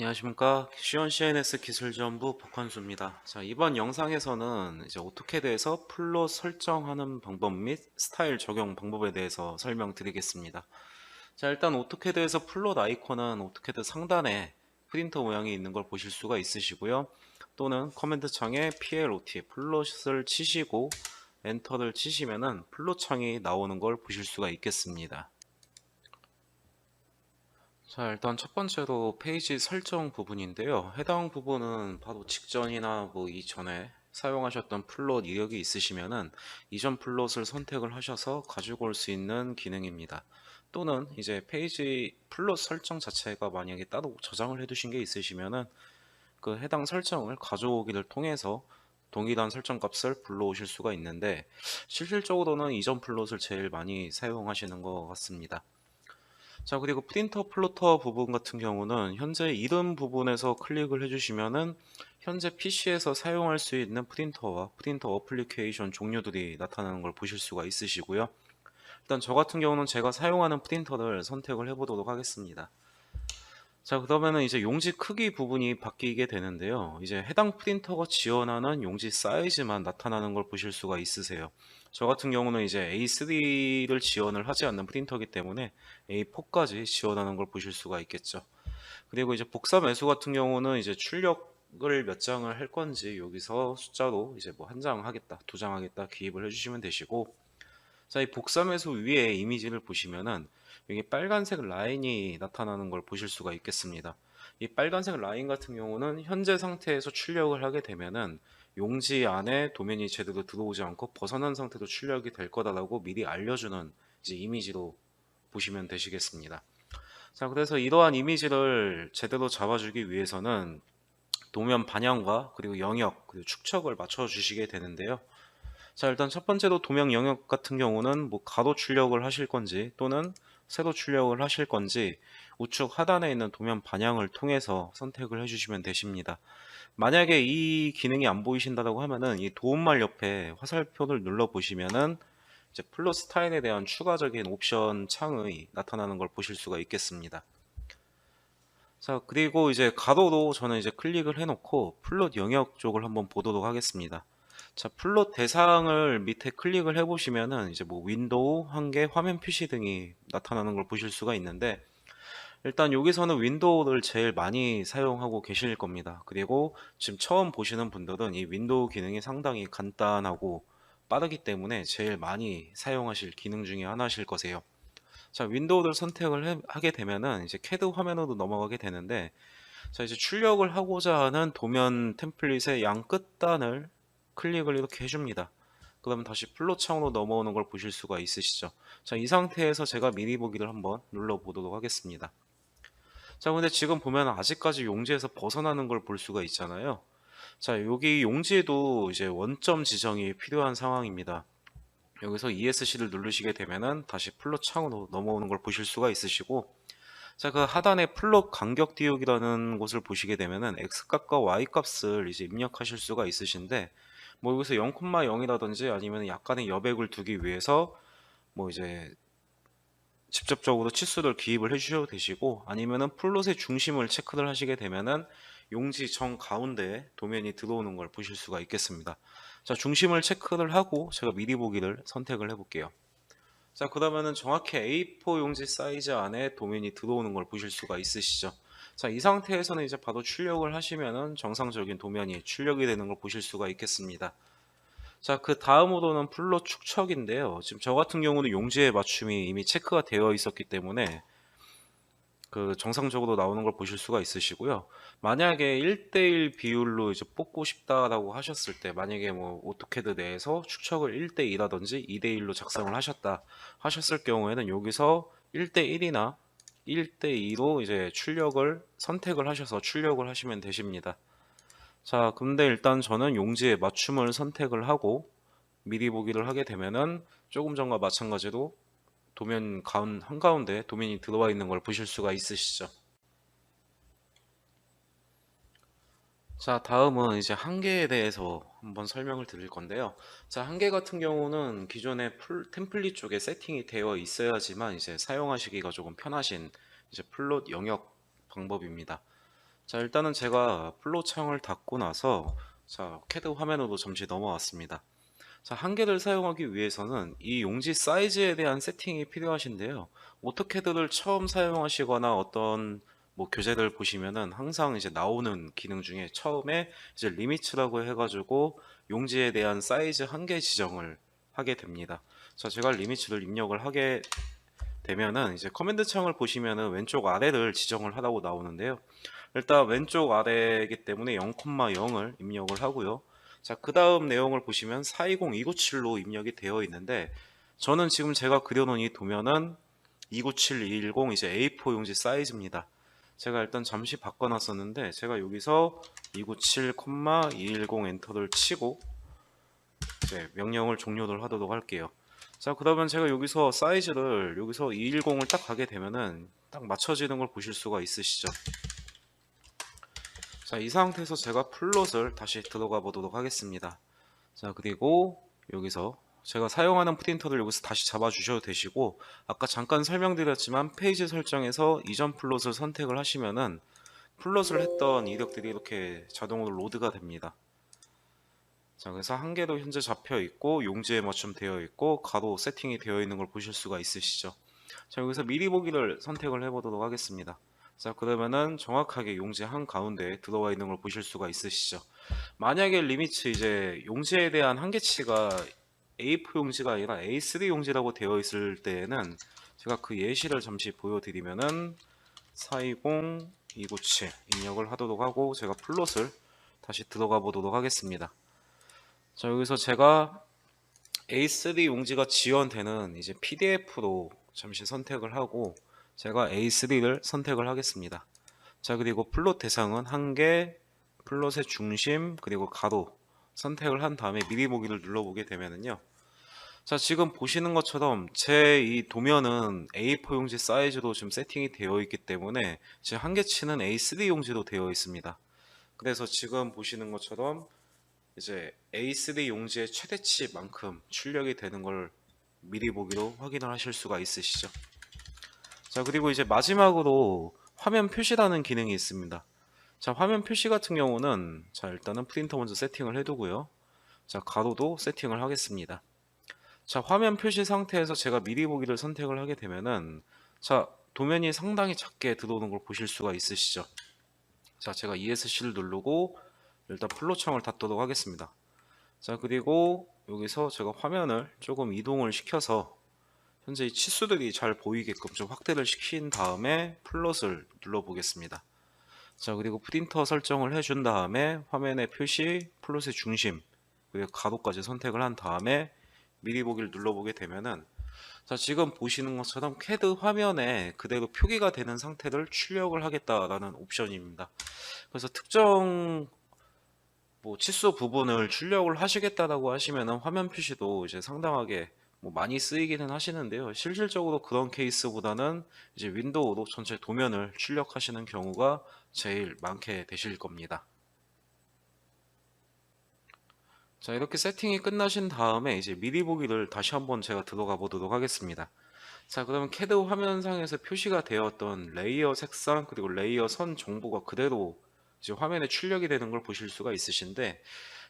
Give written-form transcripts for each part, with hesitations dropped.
안녕하십니까. 쉬운 CNS 기술지원부 박환수입니다. 자, 이번 영상에서는 이제 오토캐드에서 플롯 설정하는 방법 및 스타일 적용 방법에 대해서 설명드리겠습니다. 자, 일단 오토캐드에서 플롯 아이콘은 오토캐드 상단에 프린터 모양이 있는 걸 보실 수가 있으시고요. 또는 커맨드 창에 PLOT 플롯을 치시고 엔터를 치시면은 플롯 창이 나오는 걸 보실 수가 있겠습니다. 자, 일단 첫 번째로 페이지 설정 부분인데요. 해당 부분은 바로 직전이나 뭐 이전에 사용하셨던 플롯 이력이 있으시면은 이전 플롯을 선택을 하셔서 가지고 올 수 있는 기능입니다. 또는 이제 페이지 플롯 설정 자체가 만약에 따로 저장을 해 두신 게 있으시면은 그 해당 설정을 가져오기를 통해서 동일한 설정 값을 불러오실 수가 있는데, 실질적으로는 이전 플롯을 제일 많이 사용하시는 것 같습니다. 자, 그리고 프린터 플로터 부분 같은 경우는 현재 이름 부분에서 클릭을 해주시면은 현재 PC에서 사용할 수 있는 프린터와 프린터 어플리케이션 종류들이 나타나는 걸 보실 수가 있으시고요. 일단 저 같은 경우는 제가 사용하는 프린터를 선택을 해보도록 하겠습니다. 자, 그러면은 이제 용지 크기 부분이 바뀌게 되는데요. 이제 해당 프린터가 지원하는 용지 사이즈만 나타나는 걸 보실 수가 있으세요. 저 같은 경우는 이제 A3를 지원을 하지 않는 프린터이기 때문에 A4까지 지원하는 걸 보실 수가 있겠죠. 그리고 이제 복사 매수 같은 경우는 이제 출력을 몇 장을 할 건지 여기서 숫자로 이제 뭐 한 장 하겠다, 두 장 하겠다 기입을 해주시면 되시고, 자, 이 복사매수 위에 이미지를 보시면은 여기 빨간색 라인이 나타나는 걸 보실 수가 있겠습니다. 이 빨간색 라인 같은 경우는 현재 상태에서 출력을 하게 되면은 용지 안에 도면이 제대로 들어오지 않고 벗어난 상태로 출력이 될 거다라고 미리 알려주는 이제 이미지로 보시면 되시겠습니다. 자, 그래서 이러한 이미지를 제대로 잡아주기 위해서는 도면 반향과 그리고 영역 그리고 축척을 맞춰 주시게 되는데요. 자, 일단 첫 번째로 도면 영역 같은 경우는 뭐 가로 출력을 하실 건지 또는 세로 출력을 하실 건지 우측 하단에 있는 도면 반향을 통해서 선택을 해주시면 되십니다. 만약에 이 기능이 안 보이신다고 하면은 이 도움말 옆에 화살표를 눌러 보시면은 이제 플롯 스타일에 대한 추가적인 옵션 창의 나타나는 걸 보실 수가 있겠습니다. 자, 그리고 이제 가로로 저는 이제 클릭을 해놓고 플롯 영역 쪽을 한번 보도록 하겠습니다. 자, 플롯 대상을 밑에 클릭을 해보시면은 이제 뭐 윈도우, 한개, 화면 표시 등이 나타나는 걸 보실 수가 있는데, 일단 여기서는 윈도우를 제일 많이 사용하고 계실 겁니다. 그리고 지금 처음 보시는 분들은 이 윈도우 기능이 상당히 간단하고 빠르기 때문에 제일 많이 사용하실 기능 중에 하나실 거세요. 자, 윈도우를 선택을 하게 되면은 이제 캐드 화면으로 넘어가게 되는데, 자, 이제 출력을 하고자 하는 도면 템플릿의 양 끝단을 클릭을 이렇게 해줍니다. 그러면 다시 플롯 창으로 넘어오는 걸 보실 수가 있으시죠. 자, 이 상태에서 제가 미리 보기를 한번 눌러 보도록 하겠습니다. 자, 근데 지금 보면 아직까지 용지에서 벗어나는 걸 볼 수가 있잖아요. 자, 여기 용지에도 이제 원점 지정이 필요한 상황입니다. 여기서 ESC를 누르시게 되면은 다시 플롯 창으로 넘어오는 걸 보실 수가 있으시고, 자, 그 하단에 플롯 간격 띄우기라는 곳을 보시게 되면은 X값과 Y값을 이제 입력하실 수가 있으신데, 뭐 여기서 0,0이라든지 아니면 약간의 여백을 두기 위해서 뭐 이제 직접적으로 치수를 기입을 해주셔도 되시고, 아니면은 플롯의 중심을 체크를 하시게 되면은 용지 정 가운데에 도면이 들어오는 걸 보실 수가 있겠습니다. 자, 중심을 체크를 하고 제가 미리 보기를 선택을 해볼게요. 자, 그러면은 정확히 A4 용지 사이즈 안에 도면이 들어오는 걸 보실 수가 있으시죠. 자, 이 상태에서는 이제 바로 출력을 하시면은 정상적인 도면이 출력이 되는 걸 보실 수가 있겠습니다. 자, 그 다음으로는 플롯 축척인데요. 지금 저 같은 경우는 용지의 맞춤이 이미 체크가 되어 있었기 때문에 그 정상적으로 나오는 걸 보실 수가 있으시고요. 만약에 1대1 비율로 이제 뽑고 싶다라고 하셨을 때, 만약에 뭐 오토캐드 내에서 축척을 1대2라든지 2대1로 작성을 하셨다 하셨을 경우에는 여기서 1대1이나 1대2로 이제 출력을 선택을 하셔서 출력을 하시면 되십니다. 자, 근데 일단 저는 용지의 맞춤을 선택을 하고 미리 보기를 하게 되면은 조금 전과 마찬가지로 도면 한가운데 도면이 들어와 있는 걸 보실 수가 있으시죠. 자, 다음은 이제 한계에 대해서 한번 설명을 드릴 건데요. 자, 한계 같은 경우는 기존의 템플릿 쪽에 세팅이 되어 있어야지만 이제 사용하시기가 조금 편하신 이제 플롯 영역 방법입니다. 자, 일단은 제가 플롯 창을 닫고 나서 CAD 화면으로 잠시 넘어왔습니다. 자, 한계를 사용하기 위해서는 이 용지 사이즈에 대한 세팅이 필요하신데요. 오토캐드를 처음 사용하시거나 어떤 뭐 교재를 보시면은 항상 이제 나오는 기능 중에 처음에 이제 리미츠라고 해가지고 용지에 대한 사이즈 한계 지정을 하게 됩니다. 자, 제가 리미츠를 입력을 하게 되면은 이제 커맨드 창을 보시면은 왼쪽 아래를 지정을 하라고 나오는데요. 일단 왼쪽 아래이기 때문에 0,0을 입력을 하고요. 자, 그 다음 내용을 보시면 420297로 입력이 되어 있는데, 저는 지금 제가 그려놓은 이 도면은 297210 이제 A4 용지 사이즈입니다. 제가 일단 잠시 바꿔놨었는데, 제가 여기서 297,210 엔터를 치고 이제 명령을 종료를 하도록 할게요. 자, 그러면 제가 여기서 사이즈를 여기서 210을 딱 가게 되면은 딱 맞춰지는 걸 보실 수가 있으시죠? 자, 이 상태에서 제가 플롯을 다시 들어가 보도록 하겠습니다. 자, 그리고 여기서 제가 사용하는 프린터를 여기서 다시 잡아 주셔도 되시고, 아까 잠깐 설명드렸지만 페이지 설정에서 이전 플롯을 선택을 하시면은 플롯을 했던 이력들이 이렇게 자동으로 로드가 됩니다. 자, 그래서 한계도 현재 잡혀 있고 용지에 맞춤 되어 있고 가로 세팅이 되어 있는 걸 보실 수가 있으시죠. 자, 여기서 미리 보기를 선택을 해 보도록 하겠습니다. 자, 그러면은 정확하게 용지 한 가운데에 들어와 있는 걸 보실 수가 있으시죠. 만약에 리미츠 이제 용지에 대한 한계치가 A4 용지가 아니라 A3 용지라고 되어 있을 때에는 제가 그 예시를 잠시 보여드리면은 420 297 입력을 하도록 하고 제가 플롯을 다시 들어가 보도록 하겠습니다. 자, 여기서 제가 A3 용지가 지원되는 이제 PDF로 잠시 선택을 하고 제가 A3를 선택을 하겠습니다. 자, 그리고 플롯 대상은 한계, 플롯의 중심, 그리고 가로 선택을 한 다음에 미리 보기를 눌러보게 되면은요. 자, 지금 보시는 것처럼 제 이 도면은 A4 용지 사이즈로 지금 세팅이 되어 있기 때문에 제 한계치는 A3 용지로 되어 있습니다. 그래서 지금 보시는 것처럼 이제 A3 용지의 최대치만큼 출력이 되는 걸 미리 보기로 확인을 하실 수가 있으시죠. 자, 그리고 이제 마지막으로 화면 표시라는 기능이 있습니다. 자, 화면 표시 같은 경우는 자, 일단은 프린터 먼저 세팅을 해두고요. 자, 가로도 세팅을 하겠습니다. 자, 화면 표시 상태에서 제가 미리 보기를 선택을 하게 되면은 자, 도면이 상당히 작게 들어오는 걸 보실 수가 있으시죠. 자, 제가 ESC를 누르고 일단 플롯창을 닫도록 하겠습니다. 자, 그리고 여기서 제가 화면을 조금 이동을 시켜서 현재 이 치수들이 잘 보이게끔 좀 확대를 시킨 다음에 플롯을 눌러 보겠습니다. 자, 그리고 프린터 설정을 해준 다음에 화면의 표시, 플롯의 중심, 그리고 가로까지 선택을 한 다음에 미리 보기를 눌러보게 되면은 자, 지금 보시는 것처럼 CAD 화면에 그대로 표기가 되는 상태를 출력을 하겠다라는 옵션입니다. 그래서 특정 뭐 치수 부분을 출력을 하시겠다라고 하시면은 화면 표시도 이제 상당하게 뭐 많이 쓰이기는 하시는데요. 실질적으로 그런 케이스보다는 이제 윈도우로 전체 도면을 출력하시는 경우가 제일 많게 되실 겁니다. 자, 이렇게 세팅이 끝나신 다음에 이제 미리 보기를 다시 한번 제가 들어가 보도록 하겠습니다. 자, 그러면 CAD 화면상에서 표시가 되었던 레이어 색상 그리고 레이어 선 정보가 그대로 이제 화면에 출력이 되는 걸 보실 수가 있으신데,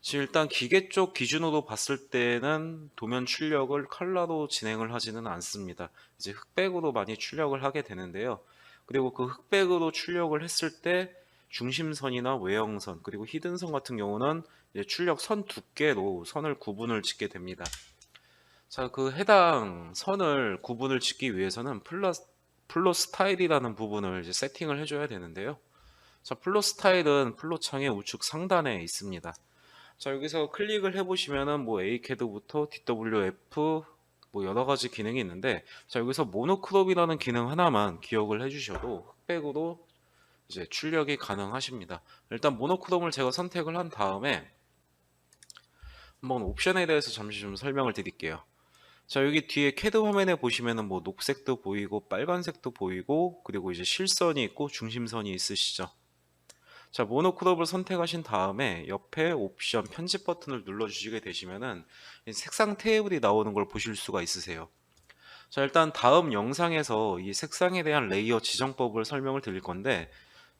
지금 일단 기계 쪽 기준으로 봤을 때는 도면 출력을 컬러로 진행을 하지는 않습니다. 이제 흑백으로 많이 출력을 하게 되는데요. 그리고 그 흑백으로 출력을 했을 때 중심선이나 외형선 그리고 히든선 같은 경우는 이제 출력 선 두께로 선을 구분을 짓게 됩니다. 자, 그 해당 선을 구분을 짓기 위해서는 플롯 스타일이라는 부분을 이제 세팅을 해줘야 되는데요. 자, 플롯 스타일은 플롯 창의 우측 상단에 있습니다. 자, 여기서 클릭을 해보시면은 뭐 ACAD부터 DWF 뭐 여러 가지 기능이 있는데, 자, 여기서 모노크롭이라는 기능 하나만 기억을 해주셔도 흑백으로 이제 출력이 가능하십니다. 일단 모노크롬을 제가 선택을 한 다음에 한번 옵션에 대해서 잠시 좀 설명을 드릴게요. 자, 여기 뒤에 CAD 화면에 보시면은 뭐 녹색도 보이고 빨간색도 보이고 그리고 이제 실선이 있고 중심선이 있으시죠. 자, 모노크롭을 선택하신 다음에 옆에 옵션 편집 버튼을 눌러주시게 되시면은 이 색상 테이블이 나오는 걸 보실 수가 있으세요. 자, 일단 다음 영상에서 이 색상에 대한 레이어 지정법을 설명을 드릴 건데,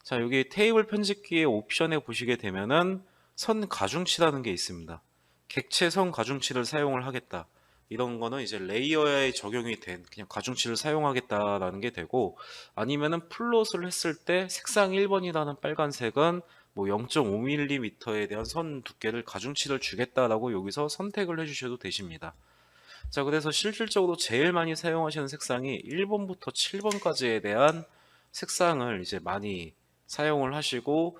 자, 여기 테이블 편집기의 옵션에 보시게 되면은 선 가중치라는 게 있습니다. 객체 선 가중치를 사용을 하겠다. 이런 거는 이제 레이어에 적용이 된 그냥 가중치를 사용하겠다라는 게 되고, 아니면은 플롯을 했을 때 색상 1번이라는 빨간색은 뭐 0.5mm에 대한 선 두께를 가중치를 주겠다라고 여기서 선택을 해주셔도 되십니다. 자, 그래서 실질적으로 제일 많이 사용하시는 색상이 1번부터 7번까지에 대한 색상을 이제 많이 사용을 하시고,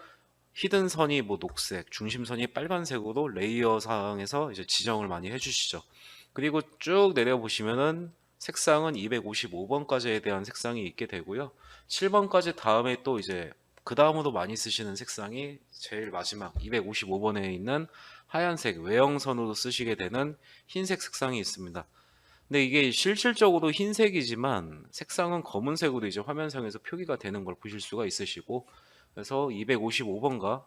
히든 선이 뭐 녹색, 중심선이 빨간색으로 레이어 상에서 이제 지정을 많이 해주시죠. 그리고 쭉 내려보시면은 색상은 255번까지에 대한 색상이 있게 되고요. 7번까지 다음에 또 이제 그 다음으로 많이 쓰시는 색상이 제일 마지막 255번에 있는 하얀색 외형선으로 쓰시게 되는 흰색 색상이 있습니다. 근데 이게 실질적으로 흰색이지만 색상은 검은색으로 이제 화면상에서 표기가 되는 걸 보실 수가 있으시고, 그래서 255번과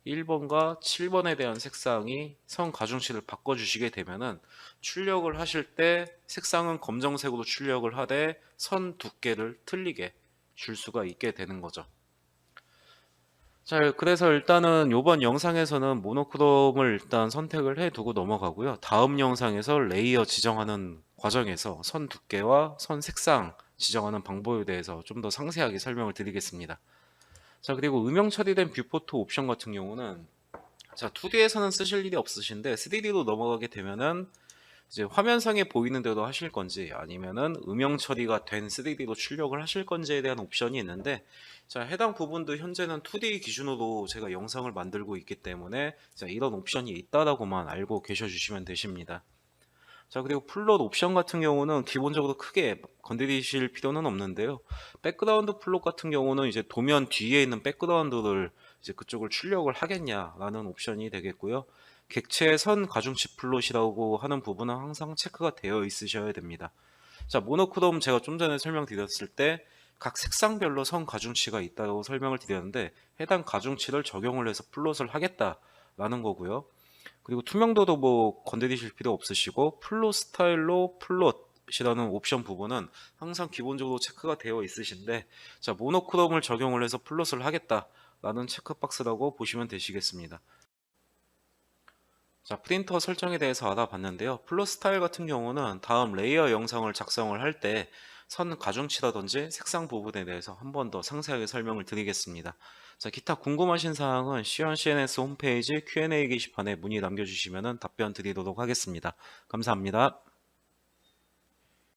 1번과 7번에 대한 색상이 선 가중치를 바꿔주시게 되면은 출력을 하실 때 색상은 검정색으로 출력을 하되 선 두께를 틀리게 줄 수가 있게 되는 거죠. 자, 그래서 일단은 이번 영상에서는 모노크롬을 일단 선택을 해 두고 넘어가고요. 다음 영상에서 레이어 지정하는 과정에서 선 두께와 선 색상 지정하는 방법에 대해서 좀 더 상세하게 설명을 드리겠습니다. 자, 그리고 음영 처리된 뷰포토 옵션 같은 경우는, 자, 2D에서는 쓰실 일이 없으신데 3D로 넘어가게 되면은 이제 화면상에 보이는 대로 하실 건지 아니면은 음영 처리가 된 3D로 출력을 하실 건지에 대한 옵션이 있는데, 자, 해당 부분도 현재는 2D 기준으로 제가 영상을 만들고 있기 때문에 자, 이런 옵션이 있다라고만 알고 계셔 주시면 되십니다. 자, 그리고 플롯 옵션 같은 경우는 기본적으로 크게 건드리실 필요는 없는데요. 백그라운드 플롯 같은 경우는 이제 도면 뒤에 있는 백그라운드를 이제 그쪽을 출력을 하겠냐라는 옵션이 되겠고요. 객체 선 가중치 플롯이라고 하는 부분은 항상 체크가 되어 있으셔야 됩니다. 자, 모노크롬 제가 좀 전에 설명드렸을 때 각 색상별로 선 가중치가 있다고 설명을 드렸는데, 해당 가중치를 적용을 해서 플롯을 하겠다라는 거고요. 그리고 투명도도 뭐 건드리실 필요 없으시고, 플롯 스타일로 플롯이라는 옵션 부분은 항상 기본적으로 체크가 되어 있으신데, 자, 모노크롬을 적용을 해서 플롯을 하겠다라는 체크박스라고 보시면 되시겠습니다. 자, 프린터 설정에 대해서 알아봤는데요. 플롯 스타일 같은 경우는 다음 레이어 영상을 작성을 할 때 선 가중치라든지 색상 부분에 대해서 한 번 더 상세하게 설명을 드리겠습니다. 자, 기타 궁금하신 사항은 시원 CNS 홈페이지 Q&A 게시판에 문의 남겨주시면 답변 드리도록 하겠습니다. 감사합니다.